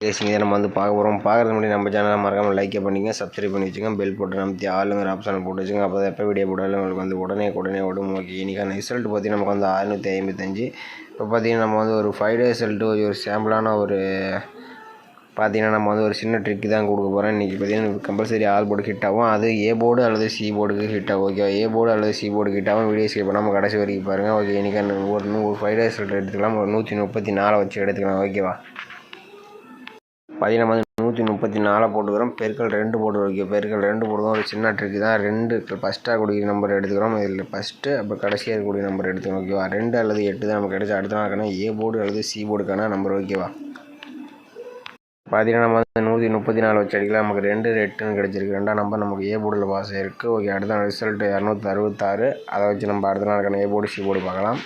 பேசிங்க நம்ம வந்து பார்க்க போகிறோம். பார்க்குறது முன்னாடி நம்ம சேனலை மறக்காமல் லைக் பண்ணிங்க, சப்ஸ்கிரைப் பண்ணி வச்சுங்க, பெல் போட்டு நமக்கு ஆளுங்கிற ஆப்ஷன் போட்டு வச்சுங்க. அப்போ எப்போ வீடியோ போட்டாலும் உங்களுக்கு வந்து உடனே ஓடும். ஓகே, இன்றைக்கான ரிசல்ட் பார்த்திங்கன்னா நமக்கு வந்து 655. இப்போ பார்த்திங்கன்னா நம்ம வந்து ஒரு 5 டேஸ் ரிசல்ட்டு ஒரு சாம்பிளான ஒரு பார்த்திங்கன்னா நம்ம வந்து ஒரு சின்ன ட்ரிக் தான் கொடுக்க போகிறேன். இன்றைக்கி பார்த்திங்கன்னா கம்பல்சரி ஆல் போர்டு ஹிட் ஆகும். அது ஏ போர்டு அல்லது சி போர்டுக்கு ஹிட் ஆகும். ஓகே, ஏ போர்டு அல்லது சி போர்டுக்கு ஹிட் ஆகும். வீடியோ ஸ்கிப் பண்ணாமல் கடைசி வரைக்கும் பாருங்கள். ஓகே, இன்றைக்கி ஒரு 5 டேஸ் ரிசல்ட் எடுத்துக்கலாம். ஒரு 134 வச்சு எடுத்துக்கலாம். ஓகேவா, பார்த்தீங்கன்னா வந்து 134 போட்டுக்கிறோம். பெருக்கல் 2 போட்டு வைக்கும். பெருக்கல் 2 போடுவோம். ஒரு சின்ன ட்ரிக் தான். 2 ஃபஸ்ட்டாக கூடிய நம்பர் எடுத்துக்கிறோம். இதில் ஃபஸ்ட்டு அப்போ கடைசியாக இருக்கக்கூடிய நம்பர் எடுத்துக்கணும். ஓகேவா, 2 அல்லது 8 தான் நமக்கு கிடைச்சா அடுத்த நாளுக்கான ஏ போர்டு அல்லது சி போர்டுக்கான நம்பர். ஓகேவா, பார்த்தீங்கன்னா நம்ம வந்து 134 வச்சு அடிக்கலாம். நமக்கு 2 8ன்னு கிடச்சிருக்கு. 2ஆம் நம்பர் நமக்கு ஏ போர்டில் பாஸ் ஆகிருக்கு. ஓகே, அடுத்த ரிசல்ட் 266. அதை வச்சு நம்ம அடுத்த நாளுக்கான ஏ போர்டு சி போர்டு பார்க்கலாம்.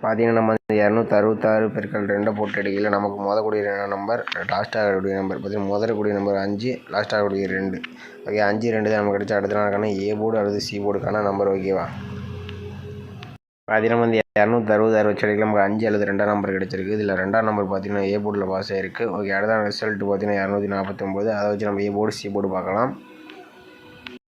பார்த்தீங்கன்னா நம்ம வந்து 266 பெருக்கல் 2 போட்டு அடிக்கல. நமக்கு முதக்கூடிய நம்பர் லாஸ்ட்டாக இருக்கக்கூடிய நம்பர் பார்த்தீங்கன்னா முதலக்கூடிய நம்பர் 5, லாஸ்ட்டாக இருக்கக்கூடிய 2. ஓகே, 5 2 தான் நமக்கு கிடைச்சா அடுத்த நாளுக்கான ஏ போர்டு அல்லது சி போர்டுக்கான நம்பர். ஓகேவா, பார்த்தீங்கன்னா வந்து 266 வச்சு அடிக்கல. நமக்கு 5 அல்லது 2ஆம் நம்பர் கிடச்சிருக்கு. இதில் 2ஆம் நம்பர் பார்த்தீங்கன்னா ஏ போர்டில் பாஸ் ஆகிருக்கு. ஓகே, அடுத்த ரிசல்ட் பார்த்தீங்கன்னா 249. அதை வச்சு நம்ம ஏ போர்டு சி போர்டு பார்க்கலாம்.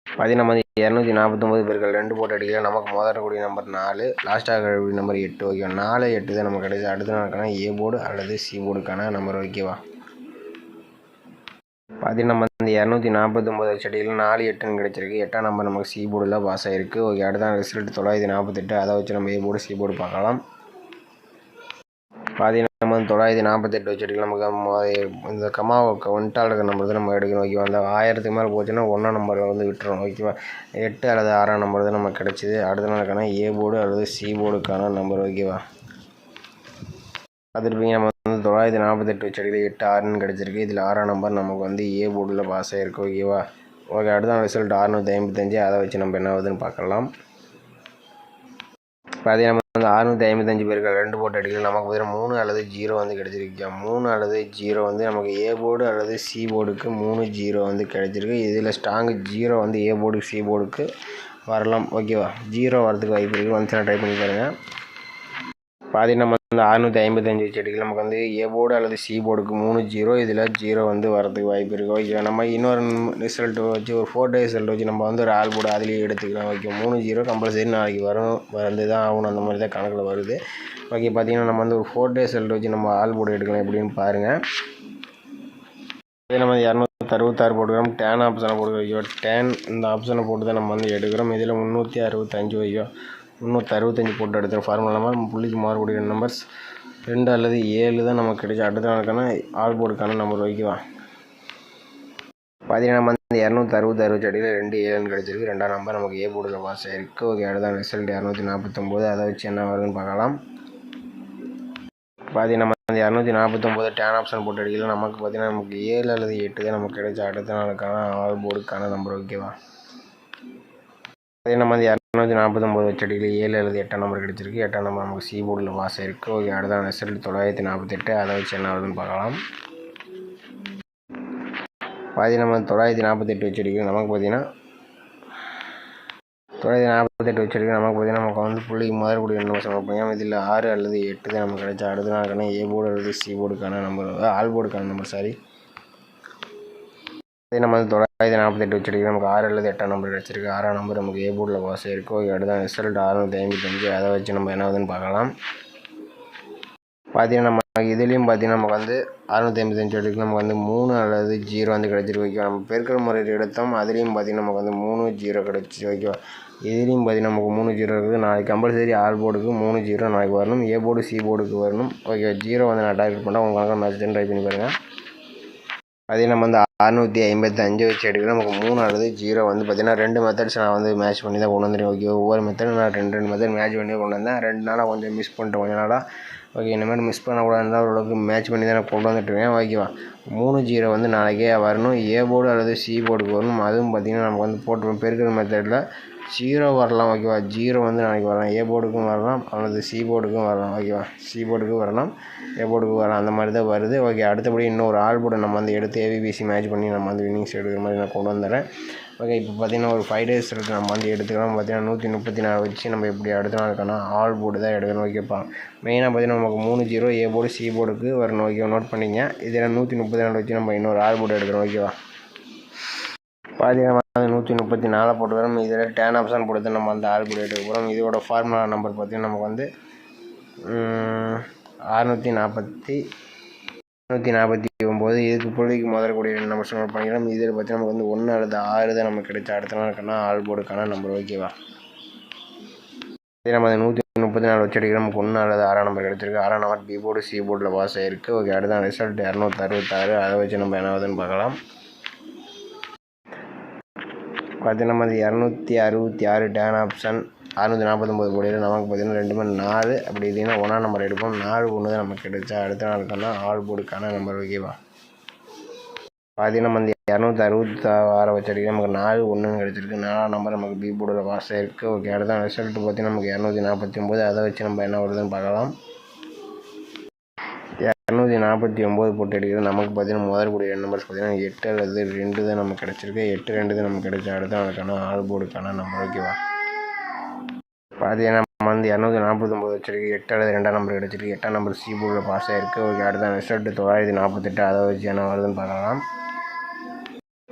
பார்த்தீங்கன்னா நம்ம வந்து 249 பெருக்கல் 2 போட்டு அடிக்கல. நமக்கு முதலக்கூடிய நம்பர் 4, லாஸ்ட்டாக இருக்கக்கூடிய நம்பர் 8. ஓகேவா, 4 8 தான் நமக்கு கிடைச்சது அடுத்த நாளுக்கான ஏ போர்டு அல்லது சி போர்டுக்கான நம்பர். ஓகேவா, பார்த்தீங்கன்னா நம்ம வந்து 249 வச்சு அடிக்கல. 4 8ன்னு கிடச்சிருக்கு. 8ஆம் நம்பர் நமக்கு சி போர்டில் பாஸ் ஆகிருக்கு. ஓகே, அடுத்த ரிசல்ட் 948. அதை வச்சு நம்ம ஏ போர்டு சி போர்டு பார்க்கலாம். பார்த்தீங்கன்னா நம்ம வந்து 948 வச்சு அடிக்கலாம். நமக்கு இந்த கமாவை ஒன்ட்டால் இருக்கிற நம்பர் தான் நம்ம எடுக்கணும். ஓகேவா, அந்த 1000க்கு மேலே போச்சுன்னா 1ஆம் நம்பரில் வந்து விட்டுரும். ஓகேவா, 8 அல்லது 6ஆம் நம்பர் தான் நமக்கு கிடச்சிது அடுத்த நாளுக்கான ஏ போர்டு அல்லது சி போர்டுக்கான நம்பர். ஓகேவா, பார்த்துருப்பீங்க நம்ம வந்து 948 வச்சு அடிக்கல. 8 6ன்னு கிடச்சிருக்கு. இதில் 6ஆம் நம்பர் நமக்கு வந்து ஏ போர்டில் பாஸ் ஆகிருக்கு. ஓகேவா, ஓகே, அடுத்த ரிசல்ட் 655. அதை வச்சு நம்ம என்ன ஆகுதுன்னு பார்க்கலாம். பார்த்தீங்கன்னா நம்ம வந்து 655 பெருக்கல் 2 போட்டு அடிக்கல. நமக்கு பார்த்தீங்கன்னா 3 அல்லது 0 வந்து கிடச்சிருக்கு. 3 அல்லது 0 வந்து நமக்கு ஏ போர்டு அல்லது சி போர்டுக்கு 3 0 வந்து கிடச்சிருக்கு. இதில் ஸ்ட்ராங்கு 0 வந்து ஏ போர்டுக்கு சி போர்டுக்கு வரலாம். ஓகேவா, 0 வரதுக்கு வாய்ப்பு இருக்குது. வந்து ட்ரை பண்ணி பாருங்கள். பார்த்தீங்கன்னா நம்ம வந்து 655 வச்சு அடிக்கல. நமக்கு வந்து ஏ போர்டு அல்லது சி போர்டுக்கு 3 0, இதில் 0 வந்து வரதுக்கு வாய்ப்பு இருக்குது. ஓகே, நம்ம இன்னொரு ரிசல்ட் வச்சு ஒரு 4 டே ரிசல்ட் வச்சு நம்ம வந்து ஒரு ஆல் போர்டு அதுலேயே எடுத்துக்கலாம். ஓகே, 3 0 கம்பல்சரி நாளைக்கு வந்து தான் ஆகணும். அந்த மாதிரி தான் கணக்கில் வருது. ஓகே, பார்த்தீங்கன்னா நம்ம வந்து ஒரு 4 டே ரிசல்ட் வச்சு நம்ம ஆல் போர்டு எடுக்கலாம் எப்படின்னு பாருங்கள். நம்ம 266 போட்டுக்கிறோம். டேன் ஆப்ஷனை போட்டுக்கிறோம். டேன் இந்த ஆப்ஷனை போட்டு தான் நம்ம வந்து எடுக்கிறோம். இதில் 365 வைக்கும். 365 போட்டு எடுத்துகிற ஃபார்முலா நம்ம புள்ளிக்கு மாறக்கூடிய நம்பர்ஸ் 2 அல்லது 7 தான் நமக்கு கிடைச்ச அடுத்த நாளுக்கான ஆல் போர்டுக்கான நம்பர். ஓகேவா, பார்த்தீங்கன்னா நம்ம வந்து 266 வச்சு அடியில் 2 7ன்னு கிடச்சிருக்கு. 2ஆம் நம்பர் நமக்கு ஏ போர்டில் பாஸ் ஆகிருக்கு. ஓகே, அடுத்த ரிசல்ட் 249. அதை வச்சு என்ன வருதுன்னு பார்க்கலாம். பார்த்தீங்கன்னா நம்ம வந்து 249 டேன் ஆப்ஷன் போட்டு அடிக்கல. நமக்கு பார்த்தீங்கன்னா நமக்கு 7 அல்லது 8 தான் நமக்கு கிடைச்ச அடுத்த நாளுக்கான ஆல் போர்டுக்கான நம்பர். ஓகேவா, அதே நம்ம வந்து 249 வச்சு அடிக்கல. 7 அல்லது 8ஆம் நம்பர் கிடச்சிருக்கு. 8ஆம் நம்பர் நமக்கு சி போர்டில் பாஸ் ஆகிருக்கு. ஓகே, அடுத்த ரிசல்ட் 948. அதை வச்சு என்ன ஆகுதுன்னு பார்க்கலாம். பார்த்தீங்கன்னா நம்ம 948 வச்சு அடிக்கல. நமக்கு பார்த்தீங்கன்னா 948 வச்சு அடிக்கல. நமக்கு பார்த்தீங்கன்னா நமக்கு வந்து புள்ளிக்கு முதலக்கூடிய நம்பர் சொல்லுவோம். இதில் 6 அல்லது 8 தான் நமக்கு கிடைச்சா அடுத்த நாளுக்கான ஏ போர்டு அல்லது சி போர்டுக்கான நம்பர், ஆல் போர்டுக்கான நம்பர். சாரி, அதே நம்ம வந்து 948 வச்சு அடிக்கல. நமக்கு 6 அல்லது 8ஆம் நம்பர் கிடச்சிருக்கு. 6ஆம் நம்பர் நமக்கு ஏ போர்டில் பாஸ் ஆகிருக்கு. ஓகே, அடுத்த ரிசல்ட் 655. அதை வச்சு நம்ம என்ன ஆகுதுன்னு பார்க்கலாம். பார்த்தீங்கன்னா நம்ம இதுலேயும் பார்த்தீங்கன்னா நமக்கு வந்து 655 எடுக்கலாம். நமக்கு வந்து 3 அல்லது 0 வந்து கிடச்சிருக்கு. ஓகேவா, நம்ம பெருக்கல் முறையில் எடுத்தோம். அதுலேயும் பார்த்தீங்கன்னா நமக்கு வந்து 3 0 கிடச்சி. ஓகேவா, இதுலேயும் பார்த்தீங்கன்னா நமக்கு 3 0 இருக்குது. நாளைக்கு கம்பல்சரி ஆல் போர்டுக்கு 3 0 நாளைக்கு வரணும். ஏ போர்டு சி போர்டுக்கு வரணும். ஓகே, 0 வந்து நான் டார்கெட் பண்ணால் உங்களுக்கு மேட்ச் ட்ரை பண்ணி பாருங்கள். அதே நம்ம வந்து 655 வச்சு எடுக்கிறோம். நமக்கு 3 அல்லது 0 வந்து பார்த்தீங்கன்னா 2 மெத்தட்ஸ் நான் வந்து மேட்ச் பண்ணி தான் கொண்டு வந்துடுறேன். ஓகே, ஒவ்வொரு மெத்தடும் நான் 2 மெத்தட் மேட்ச் பண்ணி கொண்டு வந்தேன். 2 நாளாக கொஞ்சம் மிஸ் பண்ணிட்டேன். கொஞ்சம் நாளாக ஓகே, இனிமேல் மிஸ் பண்ணக்கூடாதுன்னு ஓரளவுக்கு மேட்ச் பண்ணி தான் நான் கொண்டு வந்துட்டுருக்கேன். ஓகேவா, 3 0 வந்து நாளைக்கே வரணும். ஏ போர்டு அல்லது சி போர்டுக்கு வரணும். அதுவும் பார்த்திங்கன்னா நமக்கு வந்து போட்டுருவோம். பெருக்கிற மெத்தடில் ஜீரோ வரலாம் ஓகேவா. ஜீரோ வந்து நாளைக்கு வரலாம், ஏ போர்டுக்கும் வரலாம் அல்லது சி போர்டுக்கும் வரலாம் ஓகேவா. சி போர்டுக்கும் வரலாம், ஏ போர்டுக்கும் வரலாம், அந்த மாதிரி தான் வருது ஓகே. அடுத்தபடி இன்னொரு ஆல் போர்டை நம்ம வந்து எடுத்து ஏபிபிசி மேட்ச் பண்ணி நம்ம வந்து வின்னிங்ஸ் எடுக்கிற மாதிரி நான் கொண்டு வந்துடுறேன் ஓகே. இப்போ பார்த்திங்கன்னா ஒரு 5 days இருக்குது, நம்ம வந்து எடுத்துக்கலாம். பார்த்திங்கன்னா 134 வச்சு நம்ம இப்படி அடுத்த நாளுக்கான ஆல் போர்டு தான் எடுக்கணும் ஓகேப்பா. மெயினாக பார்த்திங்கன்னா நமக்கு 3-0 ஏ போர்டு சி போர்டுக்கு வரணும் ஓகே. நோட் பண்ணிங்க. இதில் 134 வச்சு நம்ம இன்னொரு ஆல் போர்டு எடுக்கிறோம் ஓகேவா. பார்த்திங்கன்னா 134 போட்டு வரோம். இதில் டேன் ஆப்ஷன் போட்டு நம்ம வந்து ஆல் போர்டு எடுக்க போகிறோம். இதோட ஃபார்முலா நம்பர் பார்த்திங்கன்னா நமக்கு வந்து 649. இதுக்கு புள்ளிக்கு முதல்கூடிய நம்பர்ஸ் நோட் பண்ணிக்கலாம். இதில் பார்த்திங்கன்னா நமக்கு வந்து 1 அல்லது 6 தான் நமக்கு கிடைச்ச அடுத்த நாளுக்கான ஆல் போர்டுக்கான நம்பர் ஓகேவா. இதே நம்ம 134 வச்சு அடிக்கிற நமக்கு 1 அல்லது 6 நம்பர் கிடச்சிருக்கு. 6 நம்பர் பி போர்டு சி போர்டில் பாஸ் ஆகிருக்கு ஓகே. அடுத்த ரிசல்ட் 266. அதை வச்சு நம்ம என்ன ஆகுதுன்னு பார்க்கலாம். பார்த்திங்கன்னா நம்ம 266 டேன் ஆப்ஷன் 649 போர்டில் நமக்கு பார்த்திங்கன்னா 2 4 அப்படி இல்லைன்னா 1 நம்பர் எடுப்போம். 4 1 தான் நமக்கு கிடைச்சா அடுத்த நாளுக்கான ஆல் போர்டுக்கான நம்பர் ஓகேவா. பார்த்திங்கன்னா நம்ம 266 வச்சு அடிக்க நமக்கு 4 1 கிடச்சிருக்கு. 4 நம்பர் நமக்கு பி போர்டில் பாஸ் ஆகிருக்கு ஓகே. அடுத்த ரிசல்ட் பார்த்திங்கன்னா நமக்கு 249. அதை வச்சு நம்ம என்ன வருதுன்னு பார்க்கலாம். 249 போட்டு அடிக்கிறது நமக்கு பார்த்திங்கன்னா முதல்கூடிய நம்பர்ஸ் பார்த்திங்கன்னா 8 அல்லது 2 தான் நமக்கு கிடச்சிருக்கு. 8 2 தான் நமக்கு கிடைச்ச அடுத்த நாளுக்கான ஆல் போர்டுக்கான நம்பர் ஓகேவா. பார்த்திங்கன்னா நம்ம வந்து 249 வச்சிருக்கு. 8 அல்லது 2 நம்பர் கிடச்சிருக்கு. 8 நம்பர் சி போர்டில் பாஸ் ஆகிருக்கு ஓகே. அடுத்த ரிசல்ட் 948. அதை வச்சு என்ன வருதுன்னு பார்க்கலாம்.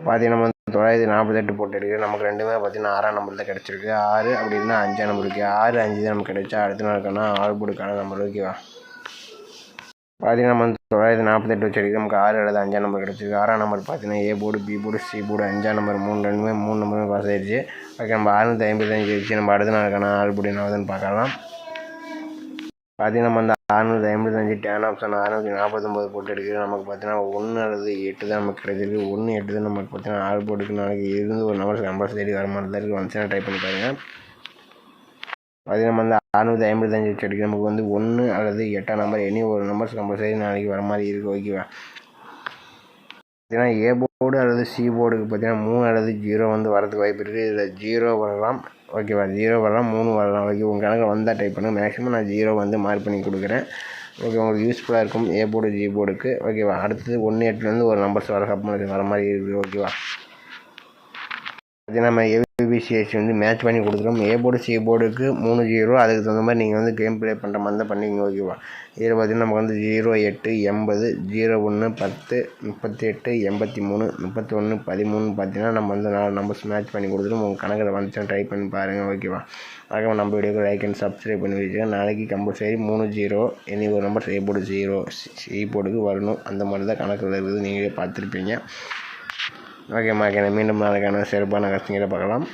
பார்த்திங்கன்னா நம்ம 948 போட்டு எடுக்கிறது நமக்கு ரெண்டுமே பார்த்திங்கன்னா 6 நம்பர் தான் கிடச்சிருக்கு. 6 அப்படி இல்லைன்னா 5 நம்பர் இருக்குது. 6 5 தான் நமக்கு கிடைச்சா அடுத்த நாளுக்கான ஆல் போர்டுக்கான நம்பர் ஓகேவா. பார்த்திங்கன்னா நம்ம 948 வச்சு அடிக்கிறது நமக்கு 6 அல்லது 5 நம்பர் கிடச்சிருக்கு. 6 நம்பர் பார்த்திங்கன்னா A board B board C board 5 number 3 நம்பருமே பாஸ் ஆகிடுச்சு ஓகே. நம்ம 655 வச்சு நம்ம அடுத்த நாளுக்கான ஆல் போர்டு என்ன ஆகுதுன்னு பார்க்கலாம். பார்த்திங்கன்னா நம்ம வந்து 655 டேன் ஆப்ஷன் 649 போட்டு எடுக்கிறது நமக்கு பார்த்திங்கன்னா 1 அல்லது 8 தான் நமக்கு கிடைச்சிருக்கு. 1 8 தான் நமக்கு பார்த்திங்கன்னா ஆல் போர்டுக்கு நாளைக்கு இருந்து ஒரு நம்பர் தேடி வர மாதிரி தான் இருக்குது. வந்துச்சுன்னா ட்ரை பண்ணி பாருங்கள். பார்த்திங்கன்னா நம்ம வந்து 655 வச்சு அடிக்க நமக்கு வந்து 1 அல்லது 8 நம்பர் எனி ஒரு நம்பர்ஸ் கம்பல்சரி நாளைக்கு வர மாதிரி இருக்குது ஓகேவா. பார்த்திங்கன்னா ஏ போர்டு அல்லது சி போர்டுக்கு பார்த்திங்கன்னா 3 அல்லது 0 வந்து வரதுக்கு வாய்ப்பு இருக்குது. இதில் 0 வரலாம் ஓகேவா. 0 வரலாம் 3 வரலாம் ஓகே. உங்கள் கணக்கில் வந்தால் டைப் பண்ணுங்கள். மேக்ஸிமம் நான் 0 வந்து மார்க் பண்ணி கொடுக்குறேன் ஓகே. உங்களுக்கு யூஸ்ஃபுல்லாக இருக்கும் ஏ போர்டு ஜி போர்டுக்கு ஓகேவா. அடுத்தது 1 8 ஒரு நம்பர்ஸ் வர மாதிரி இருக்குது ஓகேவா. அது நம்ம ஏபிசிஎஸ் வந்து மேட்ச் பண்ணி கொடுத்துருவோம். ஏ போர்டு சி போர்டுக்கு 3-0 அதுக்கு தகுந்த மாதிரி நீங்கள் வந்து கேம் ப்ளே பண்ணுற மாதிரி தான் பண்ணிங்க ஓகேவா. இதில் பார்த்திங்கன்னா நமக்கு வந்து 08 80 01 10 38 83 31 13 பார்த்திங்கன்னா நம்ம வந்து 4 நம்பர்ஸ் மேட்ச் பண்ணி கொடுத்துருவோம். உங்கள் கணக்கில் வந்துச்சுன்னா ட்ரை பண்ணி பாருங்கள் ஓகேவா. அதுக்கப்புறம் நம்ம வீடியோக்கு லைக் அண்ட் சப்ஸ்கிரைப் பண்ணி வச்சுக்கோங்க. நாளைக்கு கம்பல்சரி 3-0 எனி ஒரு நம்பர் ஏ போர்டு 0 சி போர்டுக்கு வரணும். அந்த மாதிரி தான் கணக்கில் இருக்குது, நீங்களே பார்த்துருப்பீங்க ஓகேம்மா. மீண்டும் நாளைக்கான சிறப்பான கஷ்டங்களை பார்க்கலாம்.